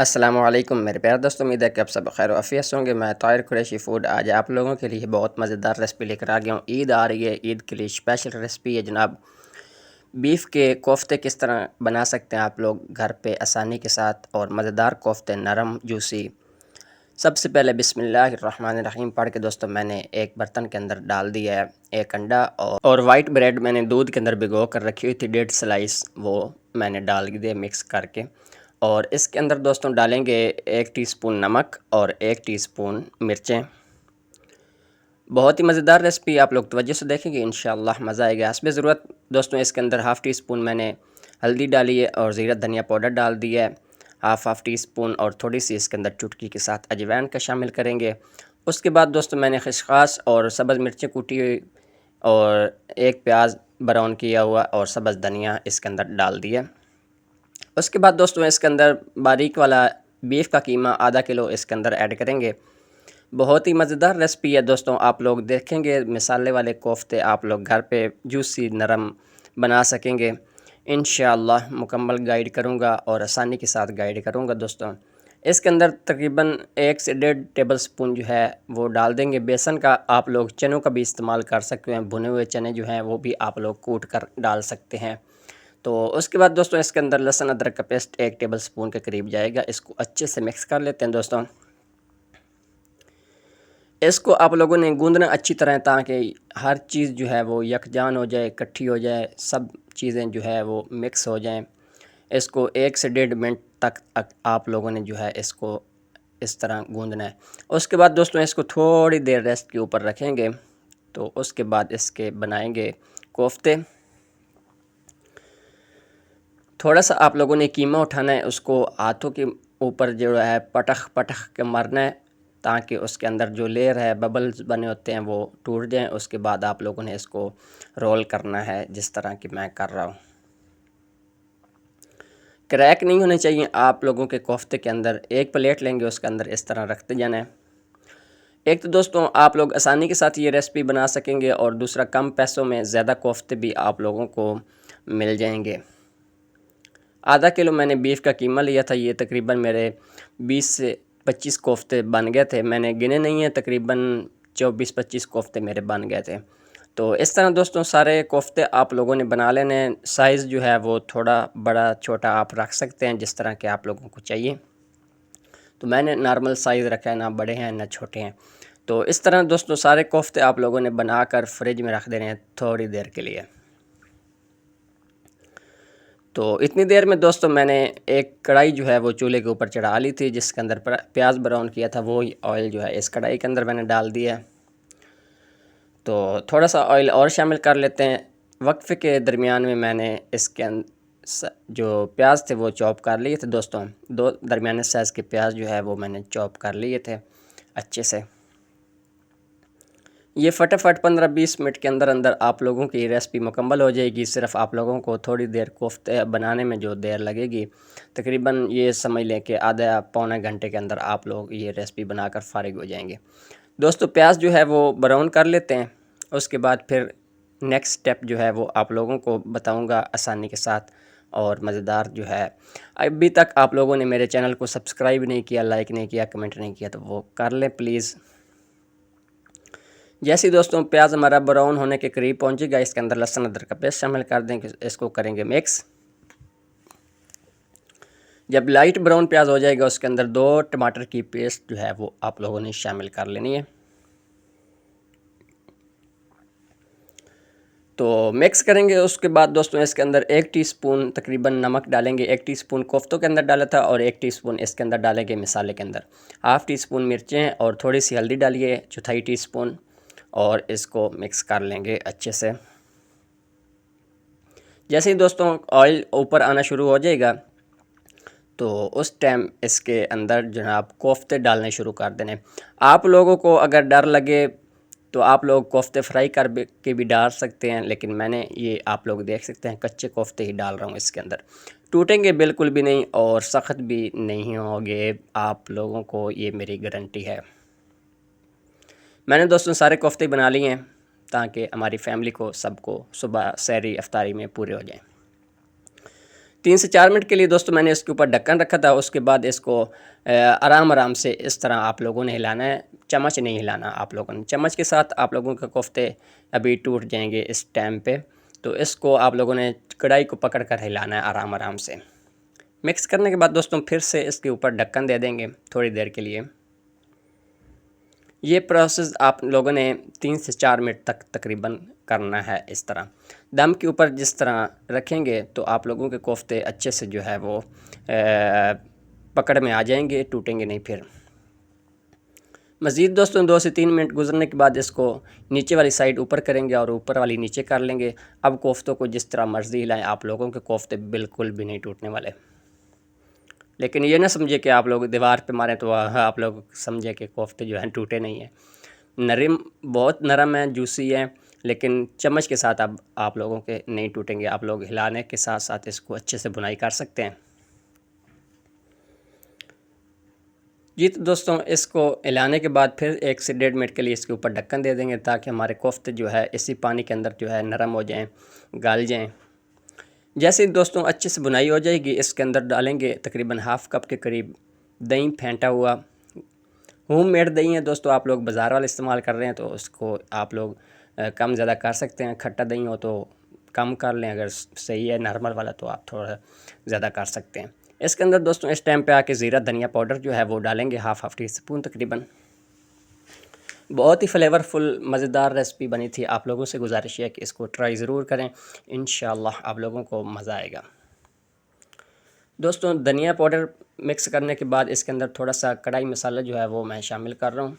अस्सलामुअलैकुम मेरे प्यारे दोस्तों, उम्मीद है कि आप सब खैर आफियत से होंगे। मैं ताहिर कुरैशी फूड आज आप लोगों के लिए बहुत मज़ेदार रेसिपी लेकर आ गया हूँ। ईद आ रही है, ईद के लिए स्पेशल रेसिपी है जनाब। बीफ के कोफ्ते किस तरह बना सकते हैं आप लोग घर पे आसानी के साथ, और मज़ेदार कोफ्ते नरम जूसी। सबसे पहले बिस्मिल्लाहिर्रहमानिर्रहीम पढ़ के दोस्तों मैंने एक बर्तन के अंदर डाल दिया है एक अंडा, और वाइट ब्रेड मैंने दूध के अंदर भिगो कर रखी हुई थी 1.5 स्लाइस, वो मैंने डाल दिए मिक्स करके। और इसके अंदर दोस्तों डालेंगे 1 टीस्पून नमक और 1 टीस्पून मिर्चें। बहुत ही मज़ेदार रेसिपी, आप लोग तवज्जो से देखेंगे इंशाअल्लाह मज़ा आएगा। हस्ब ज़रूरत दोस्तों इसके अंदर हाफ़ टी स्पून मैंने हल्दी डाली है और ज़ीरा धनिया पाउडर डाल दिया है। हाफ़ टी स्पून और थोड़ी सी इसके अंदर चुटकी के साथ अजवाइन का शामिल करेंगे। उसके बाद दोस्तों मैंने खसखस और सब्ज़ मिर्चें कूटी हुई और एक प्याज ब्राउन किया हुआ और सब्ज़ धनिया इसके अंदर डाल दिया। उसके बाद दोस्तों इसके अंदर बारीक वाला बीफ का कीमा आधा किलो इसके अंदर ऐड करेंगे। बहुत ही मज़ेदार रेसिपी है दोस्तों, आप लोग देखेंगे मिसाले वाले कोफ्ते आप लोग घर पे जूसी नरम बना सकेंगे इंशाअल्लाह। मुकम्मल गाइड करूँगा और आसानी के साथ गाइड करूँगा दोस्तों। इसके अंदर तकरीबन 1 से 1.5 टेबल स्पून जो है वो डाल देंगे बेसन का। आप लोग चनों का भी इस्तेमाल कर सकते हैं, भुने हुए चने जो हैं वो भी आप लोग कूट कर डाल सकते हैं। तो उसके बाद दोस्तों इसके अंदर लहसुन अदरक का पेस्ट 1 टेबल स्पून के करीब जाएगा। इसको अच्छे से मिक्स कर लेते हैं दोस्तों। इसको आप लोगों ने गूंदना अच्छी तरह, ताकि हर चीज़ जो है वो यकजान हो जाए, इकट्ठी हो जाए, सब चीज़ें जो है वो मिक्स हो जाएं। इसको 1 से 1.5 मिनट तक आप लोगों ने जो है इसको इस तरह गूंदना है। उसके बाद दोस्तों इसको थोड़ी देर रेस्ट के ऊपर रखेंगे। तो उसके बाद इसके बनाएंगे कोफ्ते। थोड़ा सा आप लोगों ने कीमा उठाना है, उसको हाथों के ऊपर जो है पटख पटख के मारना है, ताकि उसके अंदर जो लेयर है बबल्स बने होते हैं वो टूट जाएं। उसके बाद आप लोगों ने इसको रोल करना है जिस तरह कि मैं कर रहा हूँ। क्रैक नहीं होने चाहिए आप लोगों के कोफ्ते के अंदर। एक प्लेट लेंगे, उसके अंदर इस तरह रखते जाना है। एक तो दोस्तों आप लोग आसानी के साथ ये रेसिपी बना सकेंगे, और दूसरा कम पैसों में ज़्यादा कोफ्ते भी आप लोगों को मिल जाएंगे। आधा किलो मैंने बीफ का कीमा लिया था, ये तकरीबन मेरे 20 से 25 कोफ्ते बन गए थे। मैंने गिने नहीं है, तकरीबन 24-25 कोफ्ते मेरे बन गए थे। तो इस तरह दोस्तों सारे कोफ्ते आप लोगों ने बना लेने हैं। साइज़ जो है वो थोड़ा बड़ा छोटा आप रख सकते हैं जिस तरह के आप लोगों को चाहिए। तो मैंने नॉर्मल साइज़ रखा है, ना बड़े हैं ना छोटे हैं। तो इस तरह दोस्तों सारे कोफ्ते आप लोगों ने बनाकर फ्रिज में रख देने हैं थोड़ी देर के लिए। तो इतनी देर में दोस्तों मैंने एक कढ़ाई जो है वो चूल्हे के ऊपर चढ़ा ली थी, जिसके अंदर प्याज ब्राउन किया था वो ऑयल जो है इस कढ़ाई के अंदर मैंने डाल दिया। तो थोड़ा सा ऑयल और शामिल कर लेते हैं। वक्फे के दरमियान में मैंने इसके जो प्याज थे वो चॉप कर लिए थे दोस्तों। 2 दरमियाने साइज़ के प्याज जो है वो मैंने चॉप कर लिए थे अच्छे से। ये फटाफट 15-20 मिनट के अंदर अंदर आप लोगों की रेसिपी मुकम्मल हो जाएगी। सिर्फ आप लोगों को थोड़ी देर कोफ्ते बनाने में जो देर लगेगी, तकरीबन ये समझ लें कि आधा पौने घंटे के अंदर आप लोग ये रेसिपी बनाकर फ़ारिग हो जाएंगे। दोस्तों प्याज जो है वो ब्राउन कर लेते हैं। उसके बाद फिर नेक्स्ट स्टेप जो है वो आप लोगों को बताऊंगा आसानी के साथ और मज़ेदार जो है। अभी तक आप लोगों ने मेरे चैनल को सब्सक्राइब नहीं किया, लाइक नहीं किया, कमेंट नहीं किया, तो वो कर लें प्लीज़। जैसे ही दोस्तों प्याज हमारा ब्राउन होने के करीब पहुंचेगा, इसके अंदर लहसुन अदरक का पेस्ट शामिल कर देंगे। इसको करेंगे मिक्स। जब लाइट ब्राउन प्याज हो जाएगा, उसके अंदर 2 टमाटर की पेस्ट जो है वो आप लोगों ने शामिल कर लेनी है। तो मिक्स करेंगे। उसके बाद दोस्तों इसके अंदर 1 टीस्पून तकरीबन नमक डालेंगे। 1 टीस्पून कोफ्तों के अंदर डाला था और 1 टीस्पून इसके अंदर डालेंगे मिसाले के अंदर। हाफ़ टी स्पून मिर्चें और थोड़ी सी हल्दी डालिए, चौथाई टीस्पून, और इसको मिक्स कर लेंगे अच्छे से। जैसे ही दोस्तों ऑयल ऊपर आना शुरू हो जाएगा, तो उस टाइम इसके अंदर जनाब कोफ्ते डालने शुरू कर देने। आप लोगों को अगर डर लगे तो आप लोग कोफ्ते फ्राई कर के भी डाल सकते हैं, लेकिन मैंने ये आप लोग देख सकते हैं कच्चे कोफ्ते ही डाल रहा हूँ इसके अंदर। टूटेंगे बिल्कुल भी नहीं और सख्त भी नहीं होंगे, आप लोगों को ये मेरी गारंटी है। मैंने दोस्तों सारे कोफ्ते बना लिए हैं, ताकि हमारी फैमिली को सबको सुबह सहरी अफ्तारी में पूरे हो जाएं। 3 से 4 मिनट के लिए दोस्तों मैंने इसके ऊपर ढक्कन रखा था। उसके बाद इसको आराम आराम से इस तरह आप लोगों ने हिलाना है, चम्मच नहीं हिलाना आप लोगों ने। चम्मच के साथ आप लोगों के कोफ्ते अभी टूट जाएंगे इस टाइम पे। तो इसको आप लोगों ने कढ़ाई को पकड़ कर हिलाना है आराम आराम से। मिक्स करने के बाद दोस्तों फिर से इसके ऊपर ढक्कन दे देंगे थोड़ी देर के लिए। ये प्रोसेस आप लोगों ने 3 से 4 मिनट तक तकरीबन करना है। इस तरह दम के ऊपर जिस तरह रखेंगे तो आप लोगों के कोफ्ते अच्छे से जो है वो पकड़ में आ जाएंगे, टूटेंगे नहीं। फिर मज़ीद दोस्तों 2 से 3 मिनट गुजरने के बाद इसको नीचे वाली साइड ऊपर करेंगे और ऊपर वाली नीचे कर लेंगे। अब कोफ्तों को जिस तरह मर्ज़ी हिलाएं, आप लोगों के कोफ्ते बिल्कुल भी नहीं टूटने वाले। लेकिन ये ना समझे कि आप लोग दीवार पे मारें तो आप लोग समझे कि कोफ्ते जो हैं टूटे नहीं हैं। नरम, बहुत नरम है, जूसी है, लेकिन चम्मच के साथ अब आप लोगों के नहीं टूटेंगे। आप लोग हिलाने के साथ साथ इसको अच्छे से बुनाई कर सकते हैं। जी तो दोस्तों इसको हिलाने के बाद फिर 1 से 1.5 मिनट के लिए इसके ऊपर ढक्कन दे देंगे ताकि हमारे कोफ्ते जो है इसी पानी के अंदर जो है नरम हो जाएं, गल जाएं। जैसे दोस्तों अच्छे से बुनाई हो जाएगी, इसके अंदर डालेंगे तकरीबन हाफ़ कप के करीब दही फेंटा हुआ। होममेड दही है दोस्तों, आप लोग बाज़ार वाला इस्तेमाल कर रहे हैं तो उसको आप लोग कम ज़्यादा कर सकते हैं। खट्टा दही हो तो कम कर लें, अगर सही है नॉर्मल वाला तो आप थोड़ा ज़्यादा कर सकते हैं। इसके अंदर दोस्तों इस टाइम पे आके ज़ीरा धनिया पाउडर जो है वो डालेंगे हाफ़ टी स्पून तकरीबन। बहुत ही फ्लेवरफुल मज़ेदार रेसिपी बनी थी। आप लोगों से गुजारिश है कि इसको ट्राई ज़रूर करें, इंशाल्लाह आप लोगों को मज़ा आएगा। दोस्तों धनिया पाउडर मिक्स करने के बाद इसके अंदर थोड़ा सा कढ़ाई मसाला जो है वो मैं शामिल कर रहा हूँ।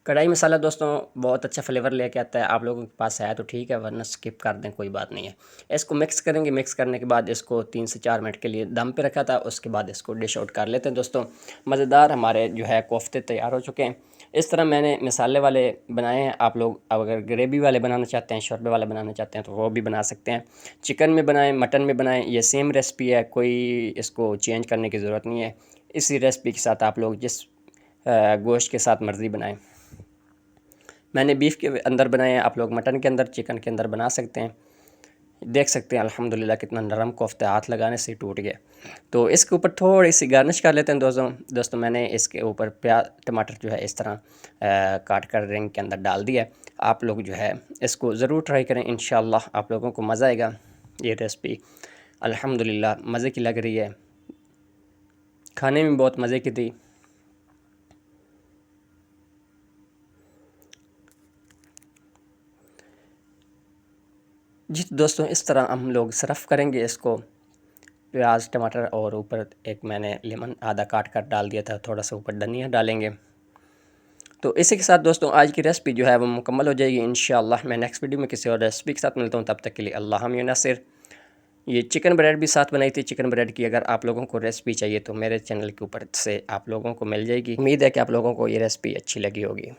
कढ़ाई मसाला दोस्तों बहुत अच्छा फ्लेवर लेके आता है। आप लोगों के पास है तो ठीक है, वरना स्किप कर दें, कोई बात नहीं है। इसको मिक्स करेंगे। मिक्स करने के बाद इसको 3 से 4 मिनट के लिए दम पे रखा था। उसके बाद इसको डिश आउट कर लेते हैं। दोस्तों मज़ेदार हमारे जो है कोफ्ते तैयार हो चुके हैं। इस तरह मैंने मसाले वाले बनाए हैं। आप लोग अगर ग्रेवी वाले बनाना चाहते हैं, शोरबे वाले बनाना चाहते हैं तो वो भी बना सकते हैं। चिकन में बनाएं, मटन में बनाएं, ये सेम रेसिपी है, कोई इसको चेंज करने की ज़रूरत नहीं है। इसी रेसिपी के साथ आप लोग जिस गोश्त के साथ मर्ज़ी बनाएं। मैंने बीफ के अंदर बनाए हैं, आप लोग मटन के अंदर, चिकन के अंदर बना सकते हैं। देख सकते हैं अल्हम्दुलिल्लाह कितना नरम कोफ्ता, हाथ लगाने से टूट गया। तो इसके ऊपर थोड़ी सी गार्निश कर लेते हैं दोस्तों मैंने इसके ऊपर प्याज टमाटर जो है इस तरह काट कर रिंग के अंदर डाल दिया। आप लोग जो है इसको ज़रूर ट्राई करें, इंशाल्लाह आप लोगों को मज़ा आएगा। ये रेसिपी अल्हम्दुलिल्लाह मज़े की लग रही है, खाने में बहुत मज़े की थी। जी दोस्तों इस तरह हम लोग सर्व करेंगे इसको, प्याज टमाटर और ऊपर एक मैंने लेमन आधा काट कर डाल दिया था, थोड़ा सा ऊपर धनिया डालेंगे। तो इसी के साथ दोस्तों आज की रेसिपी जो है वो मुकम्मल हो जाएगी इंशाल्लाह। मैं नेक्स्ट वीडियो में किसी और रेसिपी के साथ मिलता हूँ, तब तक के लिए अल्लाह नासिर। ये चिकन ब्रेड भी साथ बनाई थी। चिकन ब्रेड की अगर आप लोगों को रेसिपी चाहिए तो मेरे चैनल के ऊपर से आप लोगों को मिल जाएगी। उम्मीद है कि आप लोगों को ये रेसिपी अच्छी लगी होगी।